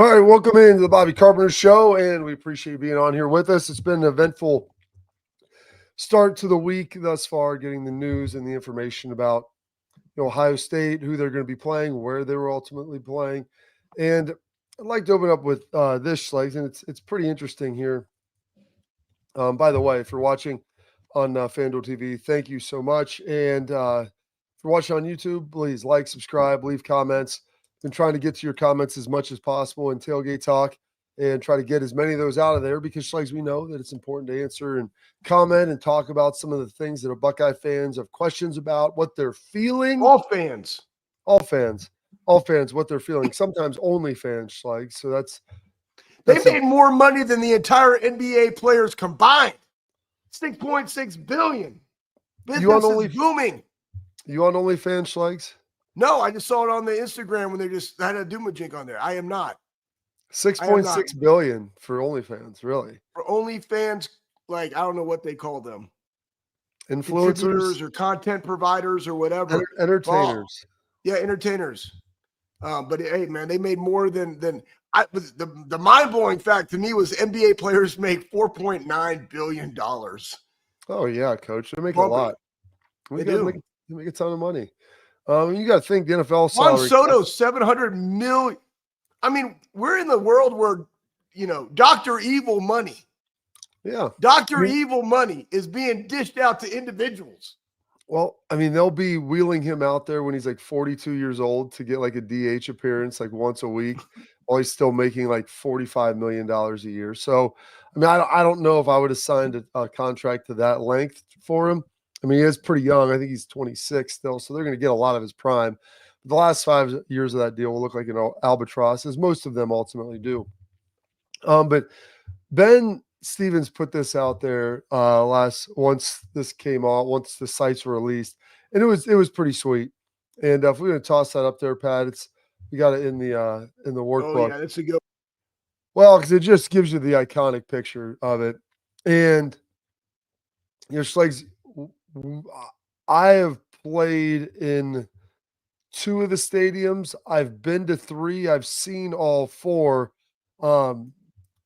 All right, welcome into the Bobby Carpenter Show, and we appreciate you being on here with us. It's been an eventful start to the week thus far, getting the news and the information about Ohio State, who they're going to be playing, where they were ultimately playing. And I'd like to open up with this, Schlegel, and it's pretty interesting here. By the way, if you're watching on FanDuel TV, thank you so much. And if you're watching on YouTube, please like, subscribe, leave comments. Been trying to get to your comments as much as possible in Tailgate Talk and try to get as many of those out of there because, Schlegel, we know that it's important to answer and comment and talk about some of the things that our Buckeye fans have questions about, what they're feeling. All fans, what they're feeling. Sometimes only fans, Schlegel. So that's they made more money than the entire NBA players combined. $6.6 billion. Business is booming. You on OnlyFans, Schlegel? No, I just saw it on the Instagram when they just had a Doomajink on there. I am not. $6.6 billion for OnlyFans, really? For OnlyFans, like, I don't know what they call them. Influencers or content providers or whatever. Entertainers. Yeah, entertainers. But hey, man, they made more than the mind-blowing fact to me was NBA players make $4.9 billion. Oh, yeah, coach. They make a lot. They do. They make a ton of money. You got to think the NFL Juan salary. Soto, $700 million. I mean, we're in the world where, Dr. Evil money. Yeah. Dr. Evil money is being dished out to individuals. Well, I mean, they'll be wheeling him out there when he's like 42 years old to get like a DH appearance like once a week while he's still making like $45 million a year. So, I mean, I don't know if I would have signed a contract to that length for him. I mean, he is pretty young. I think he's 26 still, so they're going to get a lot of his prime. The last 5 years of that deal will look like an albatross, as most of them ultimately do. But Ben Stevens put this out there once this came out, once the sites were released, and it was pretty sweet. And if we're going to toss that up there, Pat, we got it in the workbook. Oh yeah, that's a good. Well, because it just gives you the iconic picture of it, and Schlegel. I have played in 2 of the stadiums. I've been to 3. I've seen all 4. But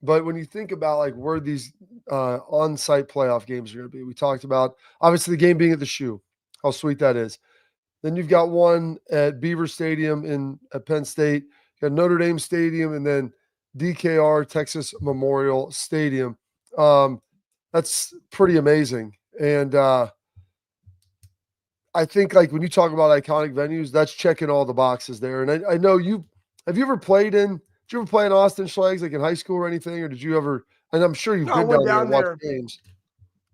when you think about like where these on-site playoff games are going to be, we talked about obviously the game being at the Shoe, how sweet that is. Then you've got one at Beaver Stadium at Penn State, you got Notre Dame Stadium, and then DKR Texas Memorial Stadium. That's pretty amazing. And I think like when you talk about iconic venues, that's checking all the boxes there. And I know have you ever played in Austin, Schlegel, like in high school or anything? Or did you ever, and I'm sure you've been down there and watched games.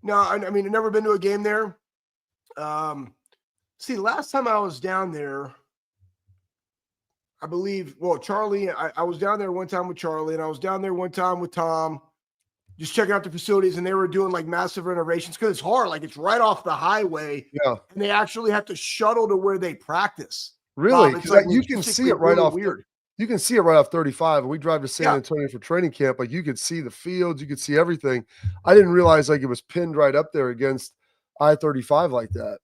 No, I mean, I've never been to a game there. See, last time I was down there, I believe, Charlie, I was down there one time with Charlie, and I was down there one time with Tom, just checking out the facilities, and they were doing like massive renovations because it's hard. Like it's right off the highway. Yeah. And they actually have to shuttle to where they practice. Really? Like, you can see it right off. Weird. You can see it right off 35. And we drive to San Antonio for training camp. Like you could see the fields, you could see everything. I didn't realize like it was pinned right up there against I-35 like that.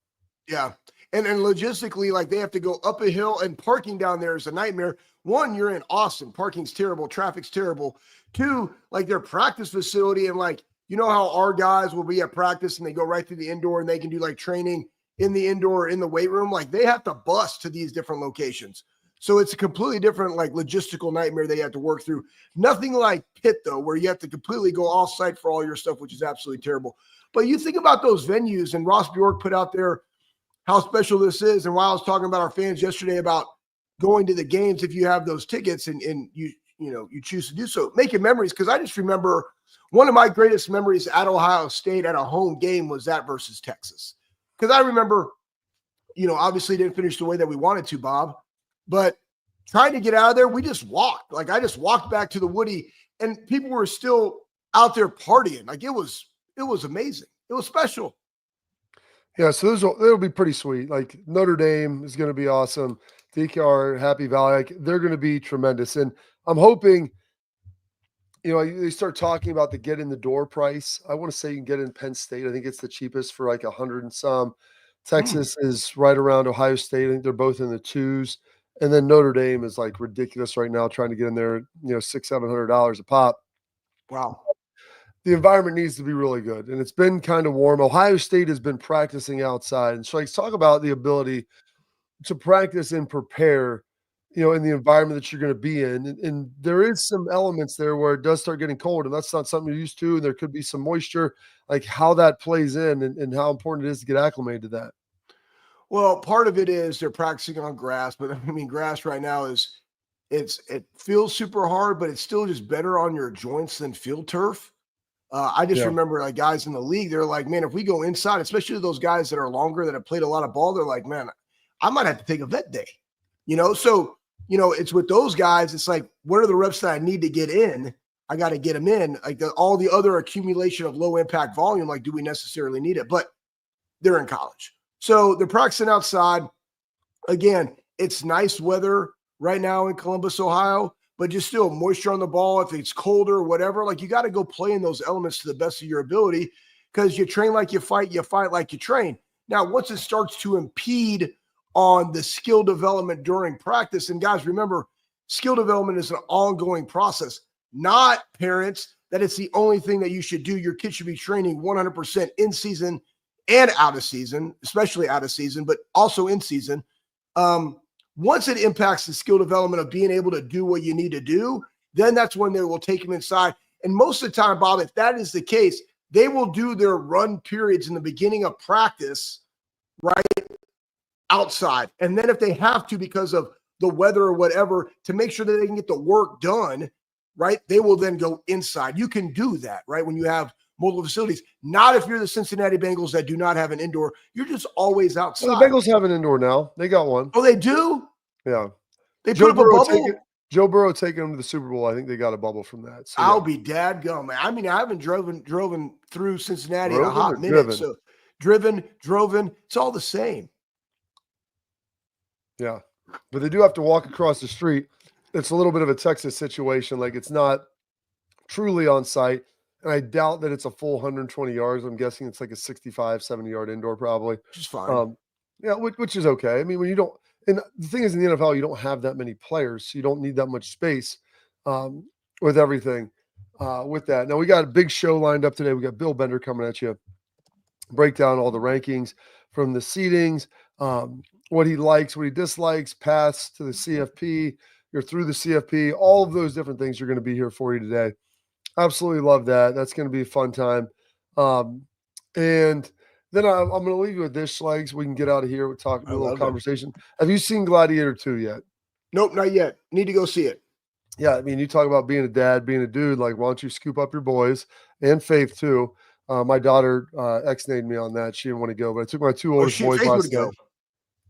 Yeah. And logistically, like they have to go up a hill, and parking down there is a nightmare. 1, you're in Austin. Parking's terrible. Traffic's terrible. 2, like their practice facility, and like, how our guys will be at practice and they go right through the indoor and they can do like training in the indoor or in the weight room. Like they have to bus to these different locations. So it's a completely different like logistical nightmare they have to work through. Nothing like Pitt though, where you have to completely go off site for all your stuff, which is absolutely terrible. But you think about those venues, and Ross Bjork put out there how special this is. And while I was talking about our fans yesterday about going to the games, if you have those tickets and you choose to do so, making memories. Because I just remember one of my greatest memories at Ohio State at a home game was that versus Texas. Because I remember, obviously didn't finish the way that we wanted to, Bob, but trying to get out of there, we just walked. Like I just walked back to the Woody, and people were still out there partying. Like it was amazing. It was special. Yeah, so it'll be pretty sweet. Like Notre Dame is going to be awesome. DKR, Happy Valley, like they're going to be tremendous. And I'm hoping, they start talking about the get in the door price. I want to say you can get in Penn State. I think it's the cheapest for like 100 and some. Texas is right around Ohio State. I think they're both in the 2s. And then Notre Dame is like ridiculous right now, trying to get in there, $600-700 a pop. Wow. The environment needs to be really good, and it's been kind of warm. Ohio State has been practicing outside, and so let's talk about the ability to practice and prepare, in the environment that you're going to be in. And there is some elements there where it does start getting cold, and that's not something you're used to. And there could be some moisture, like how that plays in and how important it is to get acclimated to that. Well, part of it is they're practicing on grass, but I mean, grass right now it feels super hard, but it's still just better on your joints than field turf. I just Yeah. remember like guys in the league, they're like, man, if we go inside, especially those guys that are longer that have played a lot of ball, they're like, man, I might have to take a vet day, So, it's with those guys, it's like, what are the reps that I need to get in? I got to get them in. Like all the other accumulation of low impact volume, like, do we necessarily need it? But they're in college. So they're practicing outside. Again, it's nice weather right now in Columbus, Ohio, but just still moisture on the ball. If it's colder or whatever, like you got to go play in those elements to the best of your ability because you train like you fight like you train. Now, once it starts to impede on the skill development during practice, and guys, remember, skill development is an ongoing process, not parents that it's the only thing that you should do. Your kid should be training 100% in season and out of season, especially out of season, but also in season. Once it impacts the skill development of being able to do what you need to do, then that's when they will take them inside. And most of the time, Bob, if that is the case, they will do their run periods in the beginning of practice, right, outside. And then if they have to, because of the weather or whatever, to make sure that they can get the work done, right, they will then go inside. You can do that, right, when you have multiple facilities. Not if you're the Cincinnati Bengals that do not have an indoor. You're just always outside. Well, the Bengals have an indoor now. They got one. Oh, they do? Yeah. They put up a bubble? Joe Burrow taking them to the Super Bowl. I think they got a bubble from that. So, I'll be dadgum, man. I mean, I haven't driven through Cincinnati in a hot minute. Driven? So driven, it's all the same. Yeah. But they do have to walk across the street. It's a little bit of a Texas situation. Like it's not truly on site. And I doubt that it's a full 120 yards. I'm guessing it's like a 65, 70-yard indoor probably. Which is fine. Yeah, which is okay. I mean, when you don't – and the thing is in the NFL, you don't have that many players, so you don't need that much space with everything with that. Now, we got a big show lined up today. We got Bill Bender coming at you, break down all the rankings from the seedings, what he likes, what he dislikes, paths to the CFP, you're through the CFP, all of those different things are going to be here for you today. Absolutely love that. That's going to be a fun time. And then I'm going to leave you with this, Schlegel, so we can get out of here. We'll talk a little conversation. Have you seen Gladiator 2 yet? Nope, not yet. Need to go see it. Yeah, I mean, you talk about being a dad, being a dude. Like, why don't you scoop up your boys and Faith too? My daughter ex-nayed me on that. She didn't want to go, but I took my two oldest boys last night.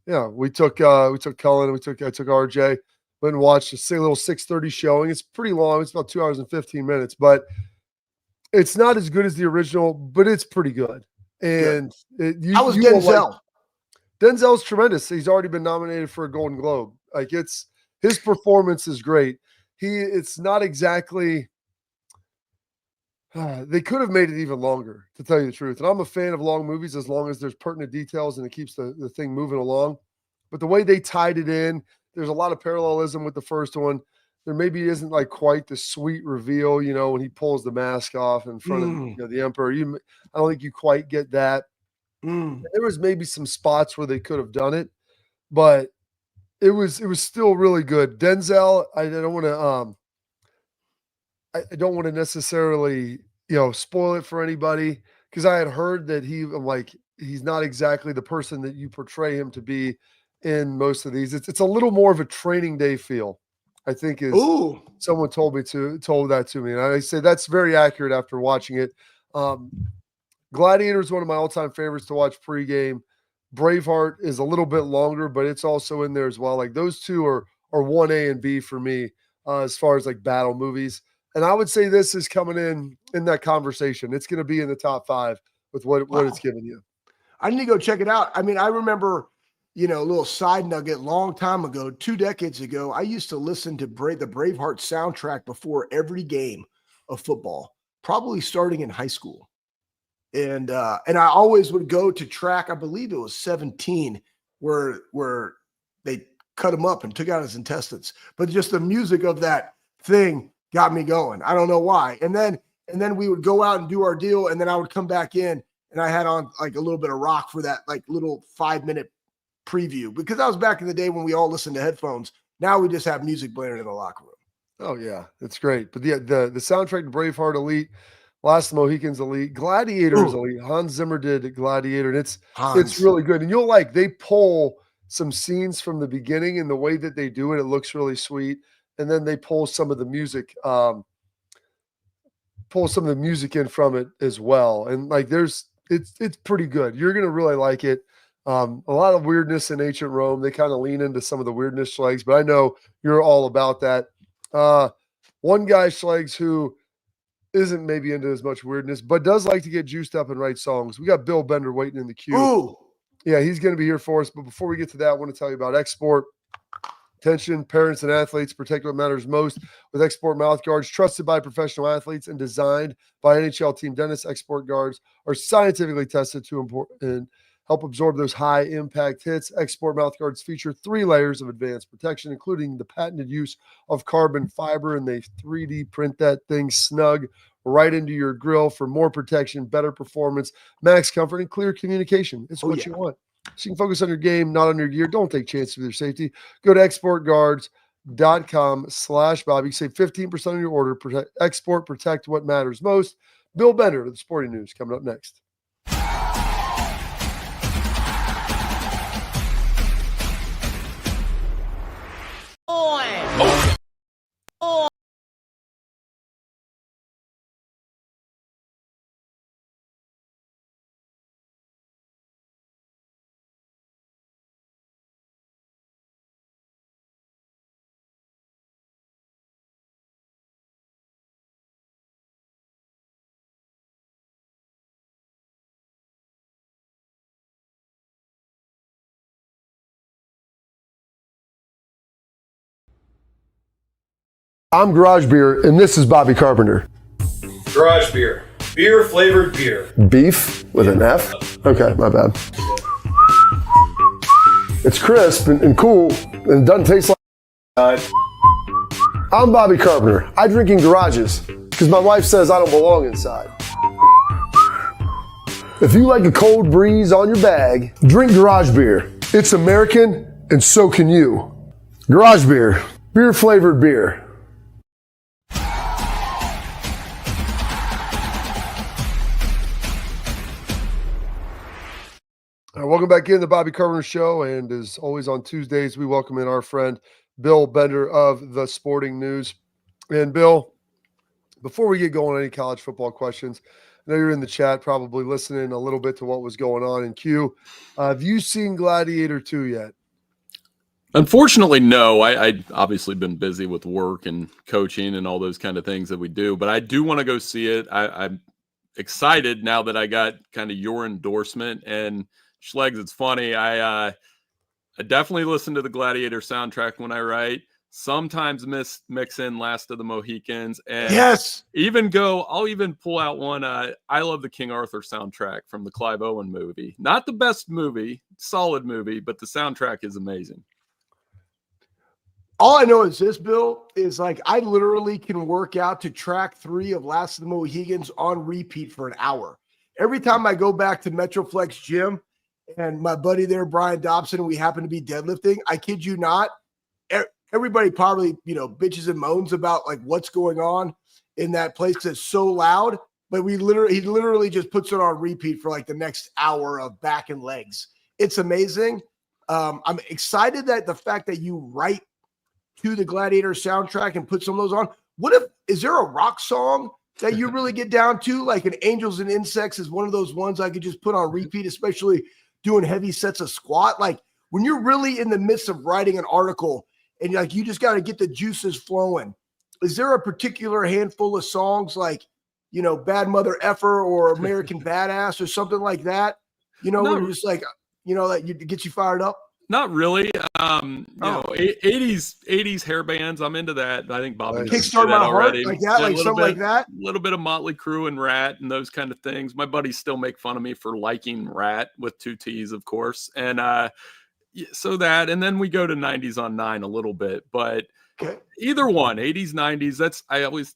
Yeah, we took Cullen, I took RJ. Went and watched a little 6:30 showing. It's pretty long. It's about 2 hours and 15 minutes, but it's not as good as the original, but it's pretty good. And how was Denzel? Denzel's tremendous. He's already been nominated for a Golden Globe. Like his performance is great. It's not exactly. They could have made it even longer, to tell you the truth. And I'm a fan of long movies as long as there's pertinent details and it keeps the thing moving along. But the way they tied it in. There's a lot of parallelism with the first one. There maybe isn't like quite the sweet reveal, when he pulls the mask off in front of the emperor. I don't think you quite get that. There was maybe some spots where they could have done it, but it was still really good. Denzel, I don't want to necessarily spoil it for anybody because I had heard that he's not exactly the person that you portray him to be. In most of these, it's a little more of a Training Day feel, I think is someone told that to me. And I say that's very accurate after watching it. Gladiator is one of my all-time favorites to watch pregame. Braveheart is a little bit longer, but it's also in there as well. Like those two are 1A and B for me as far as like battle movies. And I would say this is coming in that conversation. It's going to be in the top 5 with what it's giving you. I need to go check it out. I mean, I remember a little side nugget, long time ago, 2 decades ago, I used to listen to the Braveheart soundtrack before every game of football, probably starting in high school. And I always would go to track, I believe it was 17, where they cut him up and took out his intestines. But just the music of that thing got me going. I don't know why. And then we would go out and do our deal, and then I would come back in, and I had on like a little bit of rock for that like little 5-minute preview, because that was back in the day when we all listened to headphones. Now we just have music blaring in the locker room. Oh yeah, it's great. But the soundtrack to Braveheart Elite, Last of the Mohicans Elite, Gladiator is elite. Hans Zimmer did Gladiator, and it's really good. And they pull some scenes from the beginning, and the way that they do it, it looks really sweet. And then they pull some of the music, in from it as well. And like it's pretty good. You're gonna really like it. A lot of weirdness in ancient Rome. They kind of lean into some of the weirdness, Schlegs, but I know you're all about that. One guy, Schlegs, who isn't maybe into as much weirdness, but does like to get juiced up and write songs. We got Bill Bender waiting in the queue. Ooh. Yeah, he's going to be here for us. But before we get to that, I want to tell you about Export. Attention, parents and athletes, protect what matters most with Export mouth guards, trusted by professional athletes and designed by NHL team dentists. Export guards are scientifically tested to help absorb those high-impact hits. Export mouth guards feature 3 layers of advanced protection, including the patented use of carbon fiber, and they 3D print that thing snug right into your grill for more protection, better performance, max comfort, and clear communication. It's what you want. So you can focus on your game, not on your gear. Don't take chances with your safety. Go to exportguards.com/Bobby. Save 15% on your order. Export, protect what matters most. Bill Bender to the Sporting News coming up next. I'm Garage Beer, and this is Bobby Carpenter. Garage Beer. Beer-flavored beer. Beef with an F? Okay, my bad. It's crisp and cool, and it doesn't taste like... I'm Bobby Carpenter. I drink in garages, because my wife says I don't belong inside. If you like a cold breeze on your bag, drink Garage Beer. It's American, and so can you. Garage Beer. Beer-flavored beer. Welcome back in the Bobby Carpenter Show, and as always on Tuesdays, we welcome in our friend Bill Bender of the Sporting News. And Bill, before we get going on any college football questions, I know you're in the chat probably listening a little bit to what was going on in Q. Have you seen Gladiator 2 yet? Unfortunately, no. I obviously been busy with work and coaching and all those kind of things that we do, but I do want to go see it. I'm excited now that I got kind of your endorsement. And Schlegs, it's funny. I definitely listen to the Gladiator soundtrack when I write. Sometimes mix in Last of the Mohicans, and I'll even pull out one. I love the King Arthur soundtrack from the Clive Owen movie. Not the best movie, solid movie, but the soundtrack is amazing. All I know is this, Bill, is like I literally can work out to track 3 of Last of the Mohicans on repeat for an hour. Every time I go back to Metroflex Gym and my buddy there, Brian Dobson, and we happen to be deadlifting, I kid you not, everybody probably, bitches and moans about like what's going on in that place because it's so loud, but he literally just puts it on repeat for like the next hour of back and legs. It's amazing. I'm excited that the fact that you write to the Gladiator soundtrack and put some of those on. Is there a rock song that you really get down to? Like an Angels and Insects is one of those ones I could just put on repeat, especially doing heavy sets of squat. Like when you're really in the midst of writing an article and like you just got to get the juices flowing. Is there a particular handful of songs like, Bad Mother Effer or American Badass or something like that? Where you're just like, that gets you fired up? Not really. 80s hair bands. I'm into that. I think Bobby Kickstart My Heart, like that, like something like that. A little bit of Motley Crue and Rat and those kind of things. My buddies still make fun of me for liking Rat with 2 T's, of course. And So that, and then we go to 90s on 9 a little bit, but Okay. either one, 80s, 90s. That's I always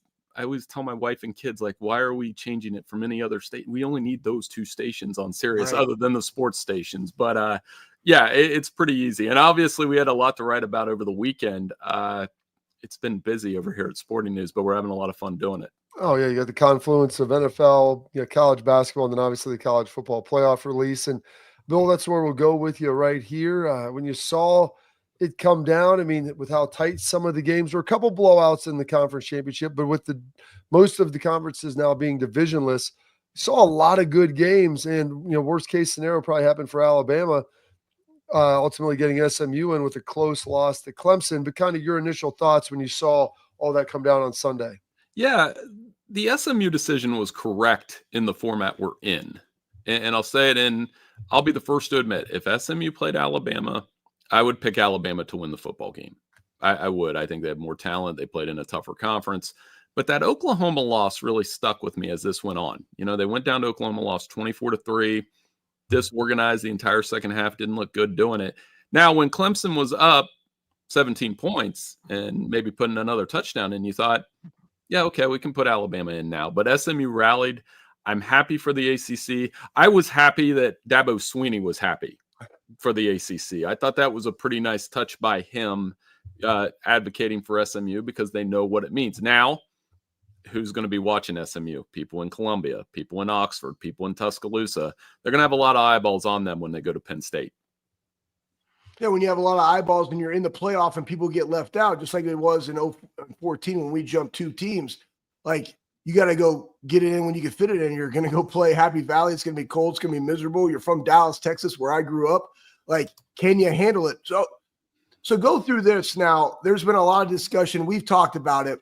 tell my wife and kids, like, why are we changing it from any other state? We only need those 2 stations on Sirius, Right. other than the sports stations. But yeah, it's pretty easy. And obviously, we had a lot to write about over the weekend. It's been busy over here at Sporting News, but we're having a lot of fun doing it. Oh yeah, you got the confluence of NFL, college basketball, and then obviously the college football playoff release. And Bill, that's where we'll go with you right here. When you saw it come down, I mean, with how tight some of the games were, a couple blowouts in the conference championship, but with the most of the conferences now being divisionless, saw a lot of good games. And worst case scenario probably happened for Alabama, ultimately getting SMU in with a close loss to Clemson. But kind of your initial thoughts when you saw all that come down on Sunday. Yeah, the SMU decision was correct in the format we're in. And I'll say it, and I'll be the first to admit, if SMU played Alabama, I would pick Alabama to win the football game. I would. I think they have more talent. They played in a tougher conference. But that Oklahoma loss really stuck with me as this went on. They went down to Oklahoma, lost 24-3, disorganized the entire second half, didn't look good doing it. Now, when Clemson was up 17 points and maybe putting another touchdown in, you thought, yeah, okay, we can put Alabama in now. But SMU rallied. I'm happy for the ACC. I was happy that Dabo Swinney was happy for the ACC. I thought that was a pretty nice touch by him, advocating for SMU, because they know what it means. Now, who's going to be watching SMU? People in Columbia, people in Oxford, people in Tuscaloosa. They're going to have a lot of eyeballs on them when they go to Penn State. Yeah, when you have a lot of eyeballs and you're in the playoff and people get left out, just like it was in 2014 when we jumped 2 teams, like you got to go get it in when you can fit it in. You're going to go play Happy Valley. It's going to be cold. It's going to be miserable. You're from Dallas, Texas, where I grew up. Like, can you handle it? So go through this now. There's been a lot of discussion. We've talked about it.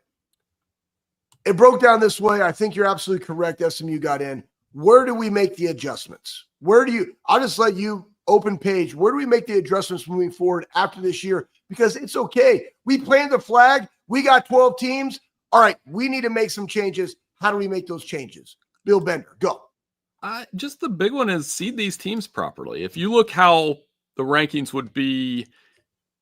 It broke down this way. I think you're absolutely correct. SMU got in. Where do we make the adjustments? I'll just let you open page. Where do we make the adjustments moving forward after this year? Because it's okay. We planted the flag. We got 12 teams. All right, we need to make some changes. How do we make those changes? Bill Bender, go. Just the big one is seed these teams properly. If you look how the rankings would be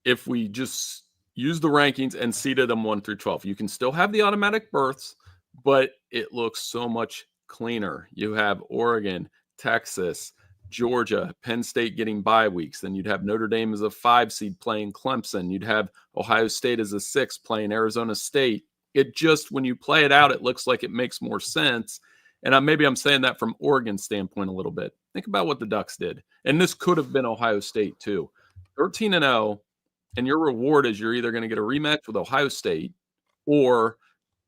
if we just use the rankings and seeded them 1 through 12, you can still have the automatic berths, but it looks so much cleaner. You have Oregon, Texas, Georgia, Penn State getting bye weeks. Then you'd have Notre Dame as a 5 seed playing Clemson. You'd have Ohio State as a 6 playing Arizona State. It just, when you play it out, it looks like it makes more sense. And maybe I'm saying that from Oregon's standpoint a little bit. Think about what the Ducks did. And this could have been Ohio State too. 13-0, and your reward is you're either going to get a rematch with Ohio State or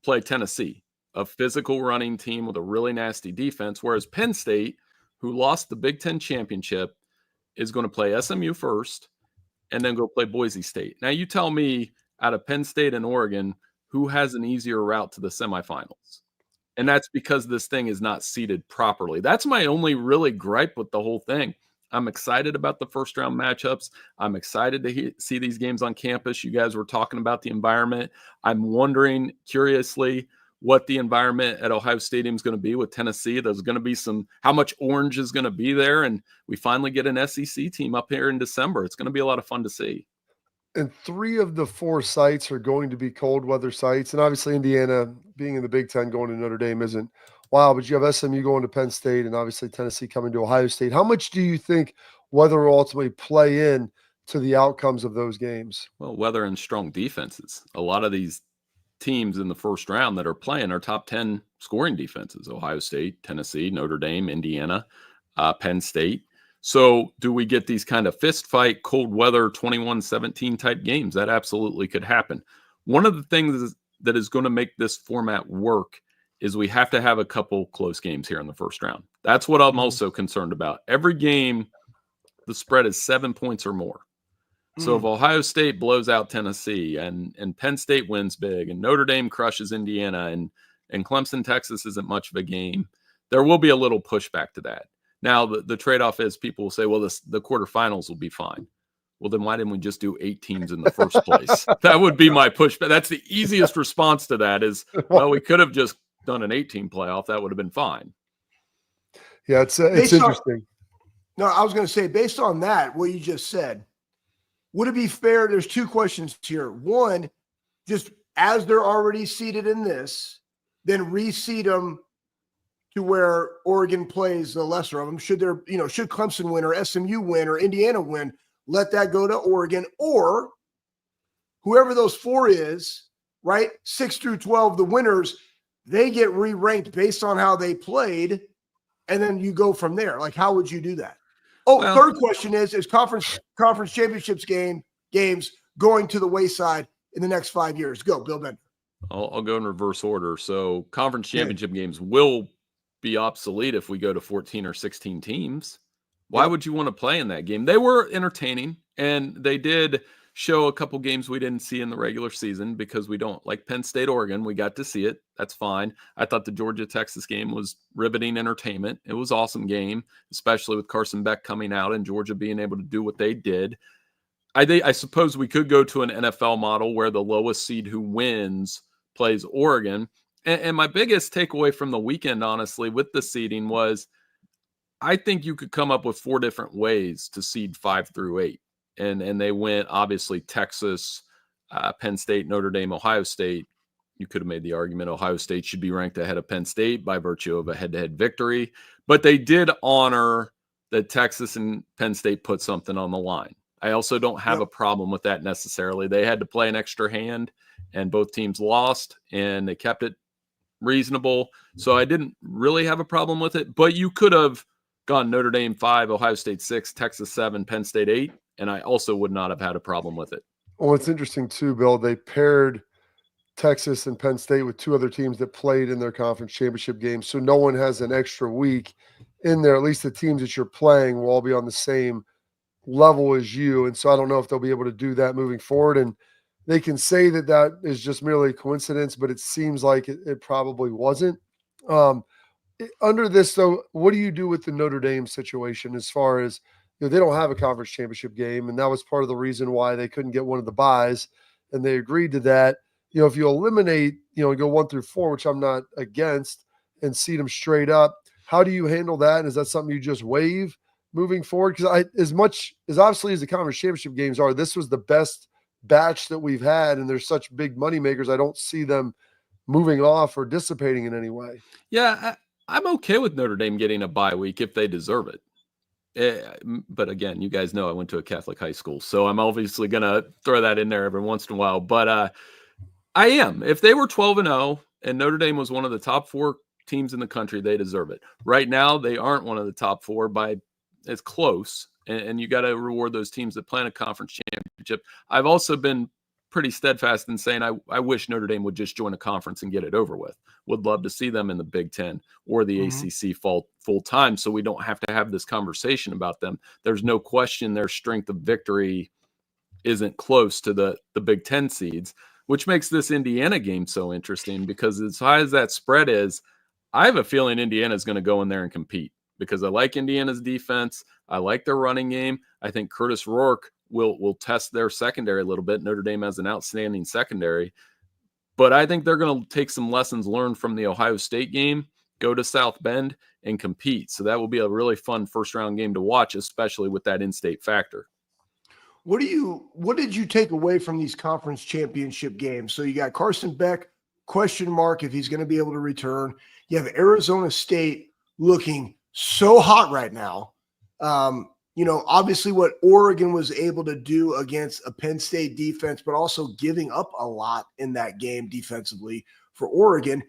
play Tennessee, a physical running team with a really nasty defense, whereas Penn State, who lost the Big Ten championship, is going to play SMU first and then go play Boise State. Now, you tell me, out of Penn State and Oregon, who has an easier route to the semifinals? And that's because this thing is not seeded properly. That's my only really gripe with the whole thing. I'm excited about the first round matchups. I'm excited to see these games on campus. You guys were talking about the environment. I'm wondering, curiously, what the environment at Ohio Stadium is going to be with Tennessee. There's going to be how much orange is going to be there. And we finally get an SEC team up here in December. It's going to be a lot of fun to see. And 3 of the 4 sites are going to be cold weather sites. And obviously Indiana being in the Big Ten going to Notre Dame isn't wild, but you have SMU going to Penn State and obviously Tennessee coming to Ohio State. How much do you think weather will ultimately play in to the outcomes of those games? Well, weather and strong defenses. A lot of these teams in the first round that are playing are top 10 scoring defenses: Ohio State, Tennessee, Notre Dame, Indiana, Penn State. So do we get these kind of fist fight, cold weather, 21-17 type games? That absolutely could happen. One of the things that is going to make this format work is we have to have a couple close games here in the first round. That's what I'm also concerned about. Every game, the spread is 7 points or more. So if Ohio State blows out Tennessee and Penn State wins big and Notre Dame crushes Indiana and Clemson, Texas isn't much of a game, there will be a little pushback to that. Now, the trade-off is people will say, well, the quarterfinals will be fine. Well, then why didn't we just do 8 teams in the first place? That would be my pushback. That's the easiest response to that is, well, we could have just done an 8-team playoff. That would have been fine. Yeah, it's interesting. No, I was going to say, based on that, what you just said, would it be fair? There's two questions here. One, just as they're already seated in this, then reseed them to where Oregon plays the lesser of them. Should should Clemson win or SMU win or Indiana win, let that go to Oregon, or whoever those four is, right? 6 through 12, the winners, they get re-ranked based on how they played, and then you go from there. Like, how would you do that? Oh, well, third question is conference championships games going to the wayside in the next 5 years? Go, Bill Bender. I'll go in reverse order. So conference championship games will be obsolete if we go to 14 or 16 teams. Why would you want to play in that game? They were entertaining, and they did show a couple games we didn't see in the regular season because we don't, like Penn State, Oregon, we got to see it. That's fine. I thought the Georgia-Texas game was riveting entertainment. It was an awesome game, especially with Carson Beck coming out and Georgia being able to do what they did. I suppose we could go to an NFL model where the lowest seed who wins plays Oregon. And my biggest takeaway from the weekend, honestly, with the seeding was I think you could come up with 4 different ways to seed 5 through 8. And they went, obviously, Texas, Penn State, Notre Dame, Ohio State. You could have made the argument Ohio State should be ranked ahead of Penn State by virtue of a head-to-head victory. But they did honor that Texas and Penn State put something on the line. I also don't have a problem with that necessarily. They had to play an extra hand, and both teams lost, and they kept it reasonable. So I didn't really have a problem with it. But you could have gone Notre Dame 5, Ohio State 6, Texas 7, Penn State 8, and I also would not have had a problem with it. Well, it's interesting too, Bill. They paired Texas and Penn State with 2 other teams that played in their conference championship games. So no one has an extra week in there. At least the teams that you're playing will all be on the same level as you. And so I don't know if they'll be able to do that moving forward. And they can say that that is just merely a coincidence, but it seems like it probably wasn't. Under this, though, what do you do with the Notre Dame situation as far as, they don't have a conference championship game, and that was part of the reason why they couldn't get one of the buys, and they agreed to that. If you eliminate, and go 1 through 4, which I'm not against, and seed them straight up, how do you handle that? And is that something you just waive moving forward? Because as much as obviously as the conference championship games are, this was the best batch that we've had, and there's such big money makers. I don't see them moving off or dissipating in any way. Yeah, I'm okay with Notre Dame getting a bye week if they deserve it. But again, you guys know I went to a Catholic high school, so I'm obviously going to throw that in there every once in a while. But I am. If they were 12-0 and Notre Dame was one of the top 4 teams in the country, they deserve it. Right now, they aren't one of the top 4 by it's close, and you got to reward those teams that play in a conference championship. I've also been pretty steadfast in saying I wish Notre Dame would just join a conference and get it over with. Would love to see them in the Big Ten or the ACC full time, so we don't have to have this conversation about them. There's no question their strength of victory isn't close to the Big Ten seeds, which makes this Indiana game so interesting because as high as that spread is, I have a feeling Indiana is going to go in there and compete because I like Indiana's defense. I like their running game. I think Curtis Rourke will test their secondary a little bit. Notre Dame has an outstanding secondary. But I think they're going to take some lessons learned from the Ohio State game, go to South Bend, and compete. So that will be a really fun first-round game to watch, especially with that in-state factor. What did you take away from these conference championship games? So you got Carson Beck, question mark if he's going to be able to return. You have Arizona State looking so hot right now. Obviously what Oregon was able to do against a Penn State defense, but also giving up a lot in that game defensively for Oregon.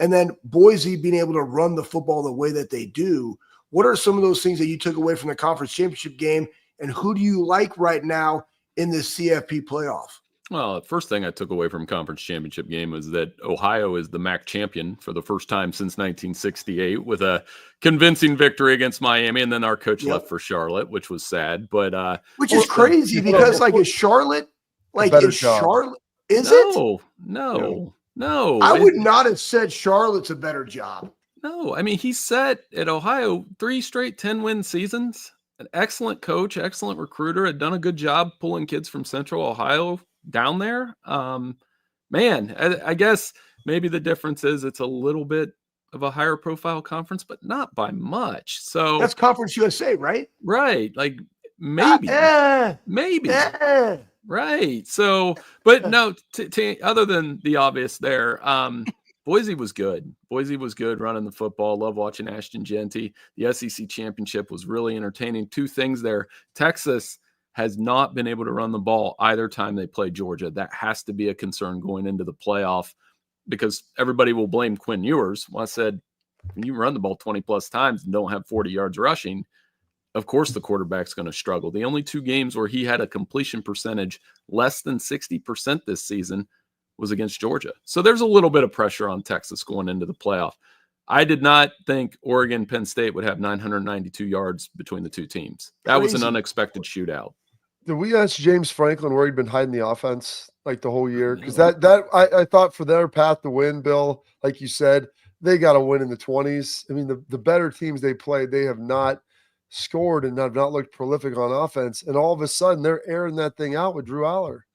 And then Boise being able to run the football the way that they do. What are some of those things that you took away from the conference championship game? And who do you like right now in this CFP playoff? Well, the first thing I took away from conference championship game was that Ohio is the MAC champion for the first time since 1968 with a convincing victory against Miami. And then our coach left for Charlotte, which was sad, but which is crazy because is Charlotte Charlotte? Is it? No. I would not have said Charlotte's a better job. No, I mean, he set at Ohio 3 straight 10-win seasons. An excellent coach, excellent recruiter, had done a good job pulling kids from Central Ohio down there. I guess maybe the difference is it's a little bit of a higher profile conference, but not by much. So that's Conference USA, right? Right. Like maybe. Right. So, but no, other than the obvious there, Boise was good. Boise was good running the football. Love watching Ashton Genty. The SEC championship was really entertaining. Two things there. Texas has not been able to run the ball either time they play Georgia. That has to be a concern going into the playoff because everybody will blame Quinn Ewers. Well, I said, when you run the ball 20 plus times and don't have 40 yards rushing, of course the quarterback's going to struggle. The only two games where he had a completion percentage less than 60% this season was against Georgia. So there's a little bit of pressure on Texas going into the playoff. I did not think Oregon Penn State would have 992 yards between the two teams. That was an unexpected shootout. Did we ask James Franklin where he'd been hiding the offense like the whole year? Because I thought for their path to win, Bill, like you said, they got to win in the 20s. I mean, the better teams they played, they have not scored and have not looked prolific on offense. And all of a sudden, they're airing that thing out with Drew Aller.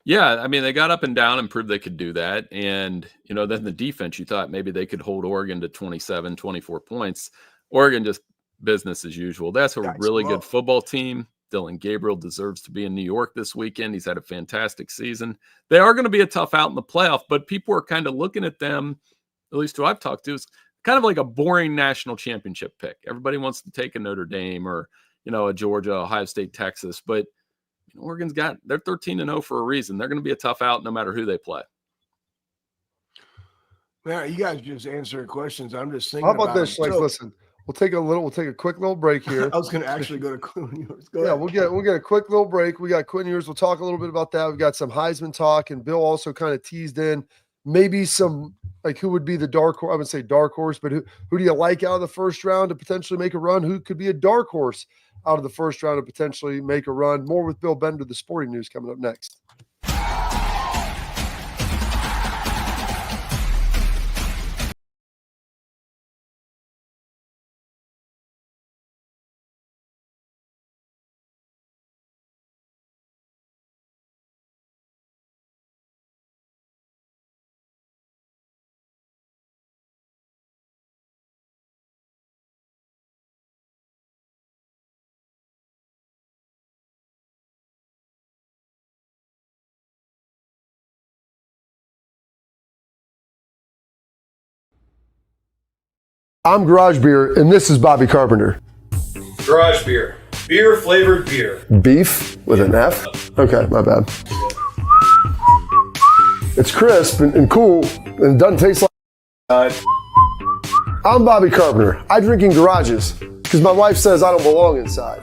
Yeah, I mean, they got up and down and proved they could do that. And, then the defense, you thought maybe they could hold Oregon to 27, 24 points. Oregon just business as usual. That's a really good football team. Dylan Gabriel deserves to be in New York this weekend. He's had a fantastic season. They are going to be a tough out in the playoff, but people are kind of looking at them, at least who I've talked to, is kind of like a boring national championship pick. Everybody wants to take a Notre Dame or, a Georgia, Ohio State, Texas, but Oregon's they're 13-0 for a reason. They're going to be a tough out no matter who they play. Man, you guys just answer questions. I'm just thinking. How about this? Listen, we'll take a quick little break here. I was going to actually go to Quinn Ewers. We'll get a quick little break. We got Quinn Ewers. We'll talk a little bit about that. We've got some Heisman talk, and Bill also kind of teased in maybe some who would be the dark horse. I would say dark horse, but who do you like out of the first round to potentially make a run? Who could be a dark horse out of the first round to potentially make a run? More with Bill Bender, the Sporting News, coming up next. I'm Garage Beer, and this is Bobby Carpenter. Garage beer. Beer flavored beer. Beef with an F? Okay, my bad. It's crisp and cool, and it doesn't taste like... I'm Bobby Carpenter. I drink in garages, because my wife says I don't belong inside.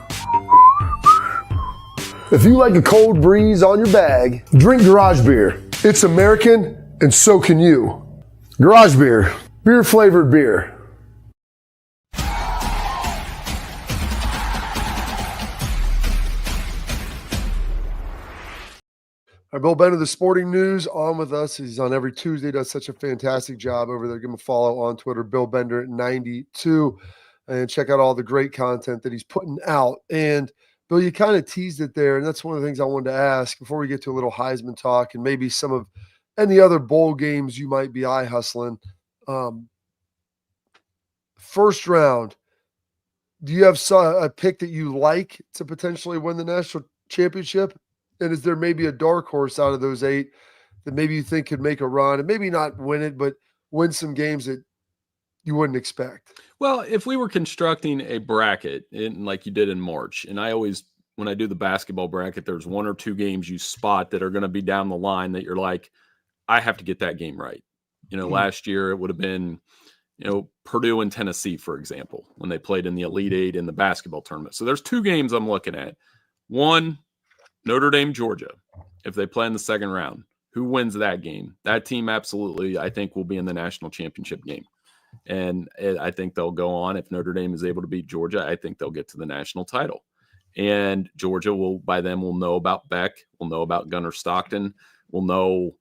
If you like a cold breeze on your bag, drink Garage Beer. It's American, and so can you. Garage Beer. Beer flavored beer. All right, Bill Bender, the Sporting News, on with us. He's on every Tuesday, does such a fantastic job over there. Give him a follow on Twitter, Bill Bender 92, and check out all the great content that he's putting out. And Bill, you kind of teased it there, and that's one of the things I wanted to ask before we get to a little Heisman talk and maybe some of any other bowl games you might be eye hustling. First round, do you have a pick that you like to potentially win the national championship? And is there maybe a dark horse out of those 8 that maybe you think could make a run and maybe not win it, but win some games that you wouldn't expect? Well, if we were constructing a bracket like you did in March, and I always, when I do the basketball bracket, there's 1 or 2 games you spot that are going to be down the line that you're like, I have to get that game right. Last year it would have been, Purdue and Tennessee, for example, when they played in the Elite Eight in the basketball tournament. So there's 2 games I'm looking at. One, Notre Dame, Georgia, if they play in the second round, who wins that game? That team absolutely, I think, will be in the national championship game. And I think they'll go on. If Notre Dame is able to beat Georgia, I think they'll get to the national title. And Georgia will know about Beck, will know about Gunnar Stockton, will know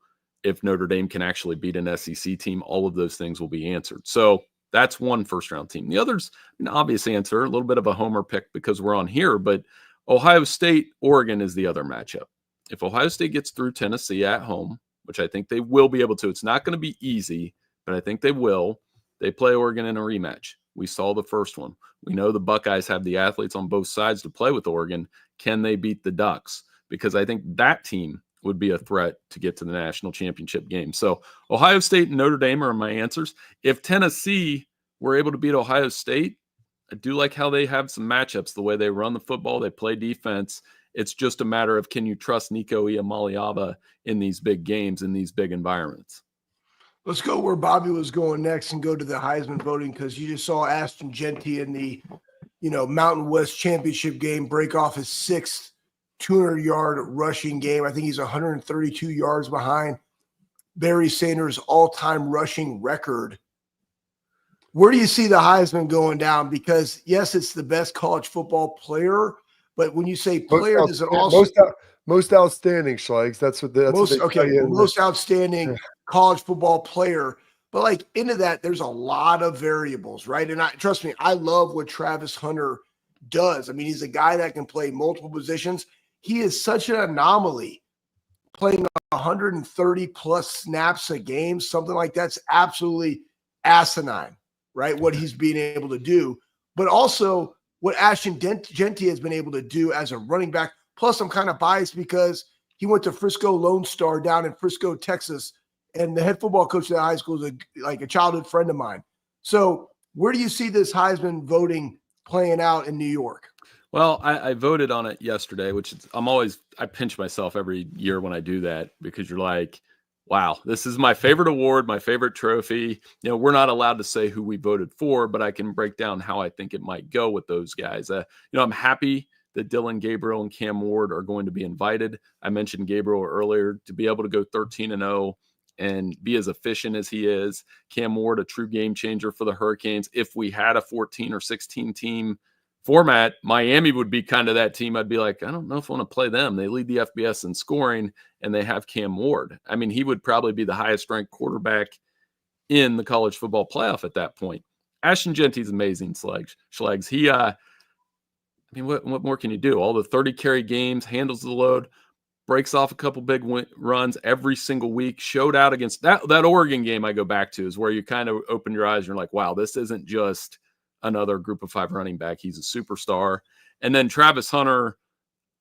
if Notre Dame can actually beat an SEC team. All of those things will be answered. So that's one first-round team. The other's an obvious answer, a little bit of a homer pick because we're on here, but Ohio State, Oregon is the other matchup. If Ohio State gets through Tennessee at home, which I think they will be able to, it's not going to be easy, but I think they will. They play Oregon in a rematch. We saw the first one. We know the Buckeyes have the athletes on both sides to play with Oregon. can they beat the Ducks? Because I think that team would be a threat to get to the national championship game. So Ohio State and Notre Dame are my answers. If Tennessee were able to beat Ohio State, I do like how they have some matchups, the way they run the football, they play defense. It's just a matter of, can you trust Nico Iamaleava in these big games, in these big environments? Let's go where Bobby was going next and go to the Heisman voting, because you just saw Ashton Genty in the, Mountain West Championship game break off his sixth 200-yard rushing game. I think he's 132 yards behind Barry Sanders' all-time rushing record. Where do you see the Heisman going down? Because, yes, it's the best college football player, but when you say player, does it also most outstanding, Schlegs? That's what most outstanding college football player. But like into that, there's a lot of variables, right? And trust me, I love what Travis Hunter does. I mean, he's a guy that can play multiple positions. He is such an anomaly, playing 130 plus snaps a game, something like that's absolutely asinine, right? What he's being able to do, but also what Ashton Genty has been able to do as a running back. Plus, I'm kind of biased because he went to Frisco Lone Star down in Frisco, Texas, and the head football coach of that high school is a childhood friend of mine. So where do you see this Heisman voting playing out in New York? Well, I voted on it yesterday, which I pinch myself every year when I do that, because you're like, wow, this is my favorite award, my favorite trophy. We're not allowed to say who we voted for, but I can break down how I think it might go with those guys. I'm happy that Dylan Gabriel and Cam Ward are going to be invited. I mentioned Gabriel earlier, to be able to go 13-0 and be as efficient as he is. Cam Ward, a true game changer for the Hurricanes. If we had a 14 or 16 team format, Miami would be kind of that team. I'd be like, I don't know if I want to play them. They lead the FBS in scoring, and they have Cam Ward. I mean, he would probably be the highest ranked quarterback in the college football playoff at that point. Ashton Genty's amazing, Schlegs. What more can you do? All the 30 carry games, handles the load, breaks off a couple big runs every single week. Showed out against that Oregon game I go back to, is where you kind of open your eyes and you're like, wow, this isn't just another group of 5 running back. He's a superstar. And then Travis Hunter,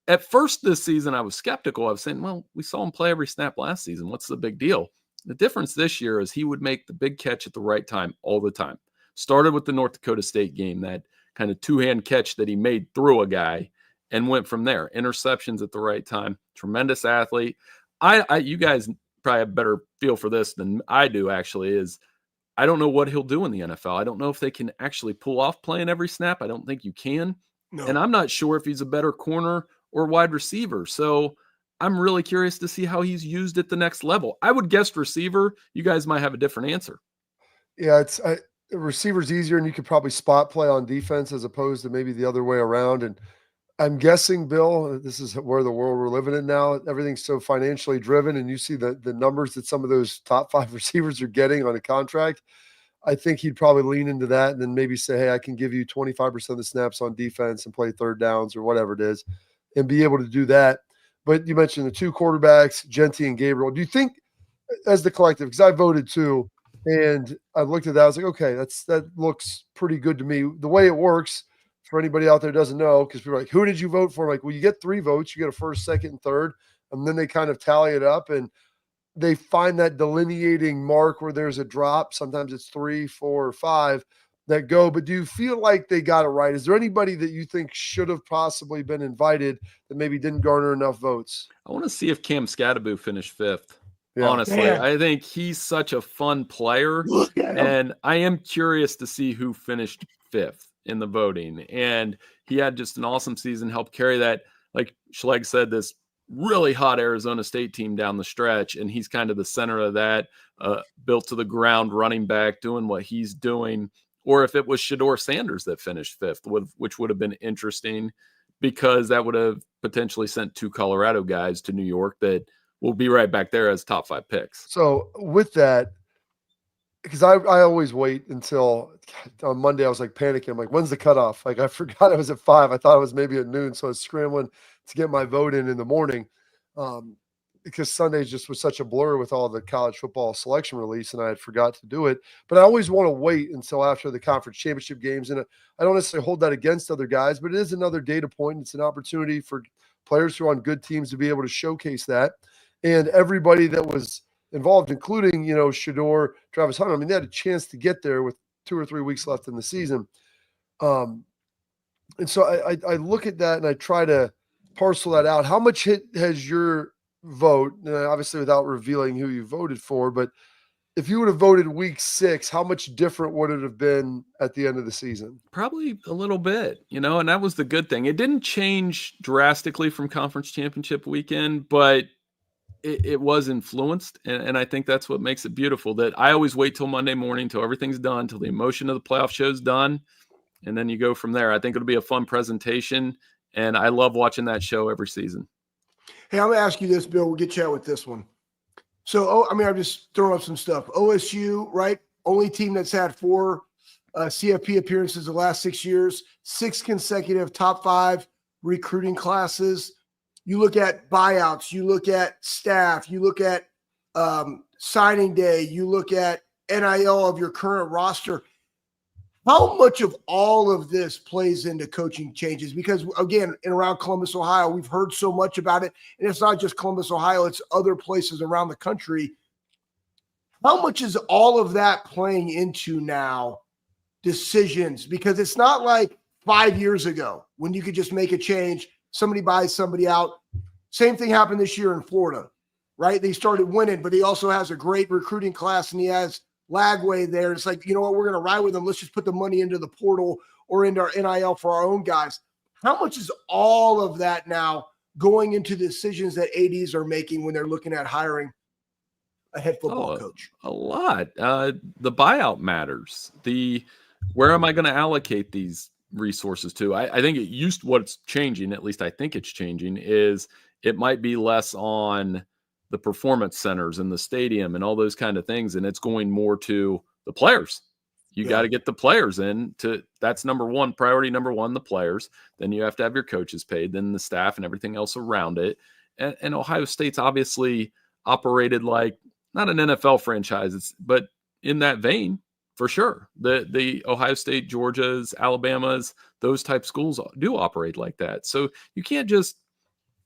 at first this season, I was skeptical. I was saying, well, we saw him play every snap last season. What's the big deal? The difference this year is he would make the big catch at the right time all the time. Started with the North Dakota State game, that kind of 2-hand catch that he made through a guy, and went from there. Interceptions at the right time. Tremendous athlete. You guys probably have a better feel for this than I do, actually, is I don't know what he'll do in the NFL. I don't know if they can actually pull off playing every snap. I don't think you can. No. And I'm not sure if he's a better corner or wide receiver. So I'm really curious to see how he's used at the next level. I would guess receiver. You guys might have a different answer. Yeah, receiver's easier, and you could probably spot play on defense as opposed to maybe the other way around. And I'm guessing, Bill, this is where the world we're living in now. Everything's so financially driven, and you see the numbers that some of those top 5 receivers are getting on a contract. I think he'd probably lean into that and then maybe say, hey, I can give you 25% of the snaps on defense and play third downs or whatever it is, and be able to do that. But you mentioned the 2 quarterbacks, Genty and Gabriel. Do you think, as the collective, because I voted too, and I looked at that, I was like, okay, that looks pretty good to me. The way it works, for anybody out there who doesn't know, because people are like, who did you vote for? I'm like, well, you get 3 votes. You get a first, second, and third, and then they kind of tally it up, and they find that delineating mark where there's a drop. Sometimes it's 3, 4, or 5 that go. But do you feel like they got it right? Is there anybody that you think should have possibly been invited that maybe didn't garner enough votes? I want to see if Cam Scadaboo finished 5th. Yeah. Honestly, Man. I think he's such a fun player, Look at him. and I am curious to see who finished 5th in the voting. And he had just an awesome season, helped carry that, like Schleg said, this really hot Arizona State team down the stretch, and he's kind of the center of that, built to the ground running back, doing what he's doing. Or if it was Shedeur Sanders that finished 5th, which would have been interesting, because that would have potentially sent 2 Colorado guys to New York that will be right back there as top 5 picks. So with that, because I always wait until on Monday, I was like panicking. I'm like, when's the cutoff? Like, I forgot it was at 5. I thought it was maybe at noon. So I was scrambling to get my vote in the morning, because Sunday just was such a blur with all the college football selection release, and I had forgot to do it. But I always want to wait until after the conference championship games. And I don't necessarily hold that against other guys, but it is another data point. It's an opportunity for players who are on good teams to be able to showcase that. And everybody that was involved, including, Shador, Travis Hunter, I mean, they had a chance to get there with 2 or 3 weeks left in the season. And so I look at that and I try to parcel that out. How much hit has your vote, obviously without revealing who you voted for, but if you would have voted week 6, how much different would it have been at the end of the season? Probably a little bit, and that was the good thing. It didn't change drastically from conference championship weekend, but it was influenced. And I think that's what makes it beautiful, that I always wait till Monday morning, till everything's done, till the emotion of the playoff show's done. And then you go from there. I think it'll be a fun presentation. And I love watching that show every season. Hey, I'm going to ask you this, Bill. We'll get you out with this one. So, I'm just throwing up some stuff. OSU, right? Only team that's had 4 CFP appearances the last 6 years, 6 consecutive top 5 recruiting classes. You look at buyouts, you look at staff, you look at signing day, you look at NIL of your current roster. How much of all of this plays into coaching changes? Because, again, in around Columbus, Ohio, we've heard so much about it. And it's not just Columbus, Ohio. It's other places around the country. How much is all of that playing into now decisions? Because it's not like 5 years ago when you could just make a change. Somebody buys somebody out. Same thing happened this year in Florida, right? They started winning, but he also has a great recruiting class, and he has Lagway there. It's like, you know what, we're going to ride with them. Let's just put the money into the portal or into our NIL for our own guys. How much is all of that now going into the decisions that ADs are making when they're looking at hiring a head football coach? A lot. The buyout matters. Where am I going to allocate these resources to? I think what's changing, at least I think it's changing, is it might be less on the performance centers and the stadium and all those kind of things. And it's going more to the players. You got to get the players in that's priority number one, the players. Then you have to have your coaches paid, then the staff and everything else around it. And Ohio State's obviously operated like not an NFL franchise, but in that vein, for sure. The Ohio State, Georgias, Alabamas, those type schools do operate like that. So you can't just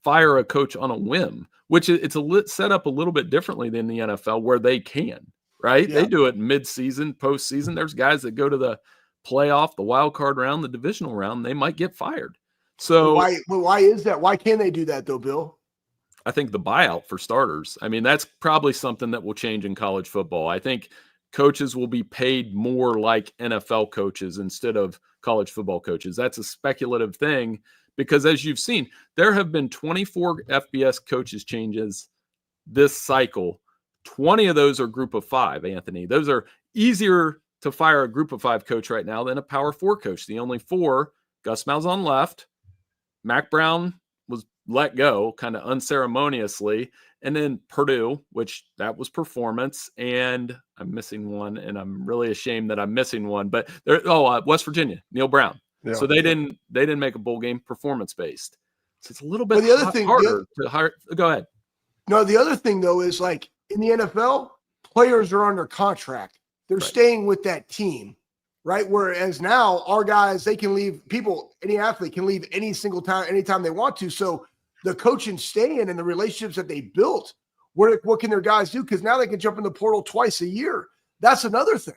fire a coach on a whim, which it's set up a little bit differently than the NFL, where they can, right? Yeah. They do it mid-season, postseason. There's guys that go to the playoff, the wild card round, the divisional round, they might get fired. So why is that? Why can they do that though, Bill? I think the buyout, for starters. I mean, that's probably something that will change in college football. I think coaches will be paid more like NFL coaches instead of college football coaches. That's a speculative thing, because as you've seen, there have been 24 FBS coaches changes this cycle. 20 of those are group of 5, Anthony. Those are easier to fire a group of 5 coach right now than a power 4 coach. The only 4, Gus Malzahn left. Mac Brown was let go kind of unceremoniously. And then Purdue, which that was performance. And I'm missing one, and I'm really ashamed that I'm missing one. But West Virginia, Neil Brown. Yeah. So they didn't make a bowl game performance based. So it's a little bit harder to hire. Go ahead. No, the other thing though is, like, in the NFL, players are under contract. They're staying with that team, right? Whereas now our guys, they can leave. Any athlete can leave any single time, anytime they want to. So the coaching staying and the relationships that they built, what can their guys do? Because now they can jump in the portal twice a year. That's another thing.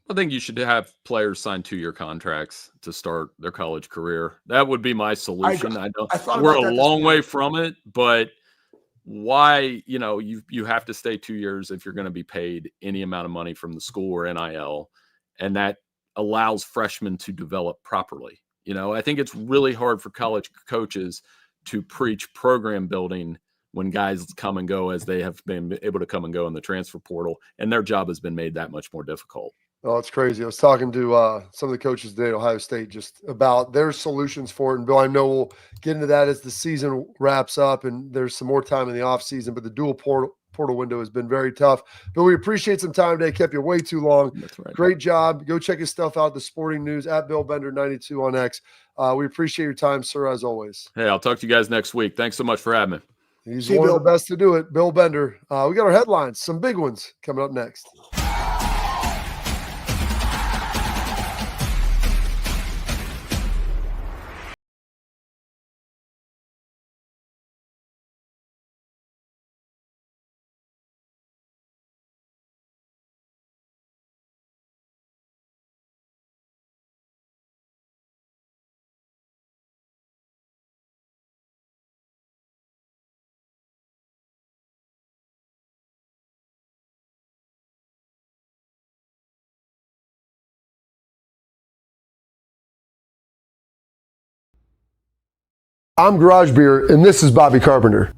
I think you should have players sign 2-year contracts to start their college career. That would be my solution. I know we're a long way from it, but why, you have to stay 2 years if you're going to be paid any amount of money from the school or NIL, and that allows freshmen to develop properly. I think it's really hard for college coaches to preach program building when guys come and go as they have been able to come and go in the transfer portal, and their job has been made that much more difficult. Oh, it's crazy. I was talking to some of the coaches today at Ohio State just about their solutions for it. And Bill, I know we'll get into that as the season wraps up and there's some more time in the off season, but the dual portal window has been very tough. But we appreciate some time today. Kept you way too long. That's right. Great job. Go check his stuff out. The Sporting News at Bill Bender 92 on X. We appreciate your time, sir, as always. Hey, I'll talk to you guys next week. Thanks so much for having me. He's one of the best to do it. Bill Bender. We got our headlines, some big ones coming up next. I'm Garage Beer, and this is Bobby Carpenter.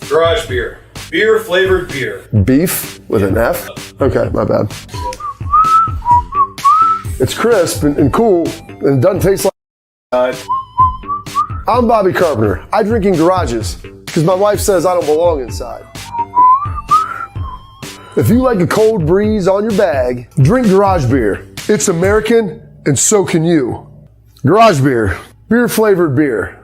Garage beer. Beer flavored beer. Beef with an F? Okay, my bad. It's crisp and cool, and it doesn't taste like... I'm Bobby Carpenter. I drink in garages, because my wife says I don't belong inside. If you like a cold breeze on your bag, drink Garage Beer. It's American, and so can you. Garage Beer. Beer flavored beer.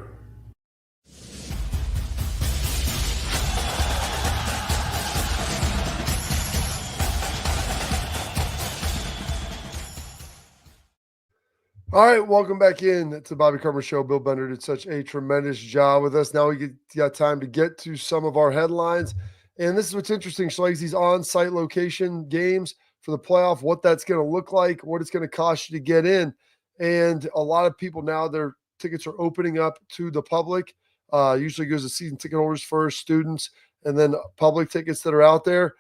All right, welcome back in to the Bobby Carpenter Show. Bill Bender did such a tremendous job with us. Now we got time to get to some of our headlines. And this is what's interesting, Schlegel, these on-site location games for the playoff, what that's going to look like, what it's going to cost you to get in. And a lot of people now, their tickets are opening up to the public. Usually goes to season ticket holders first, students, and then public tickets that are out there.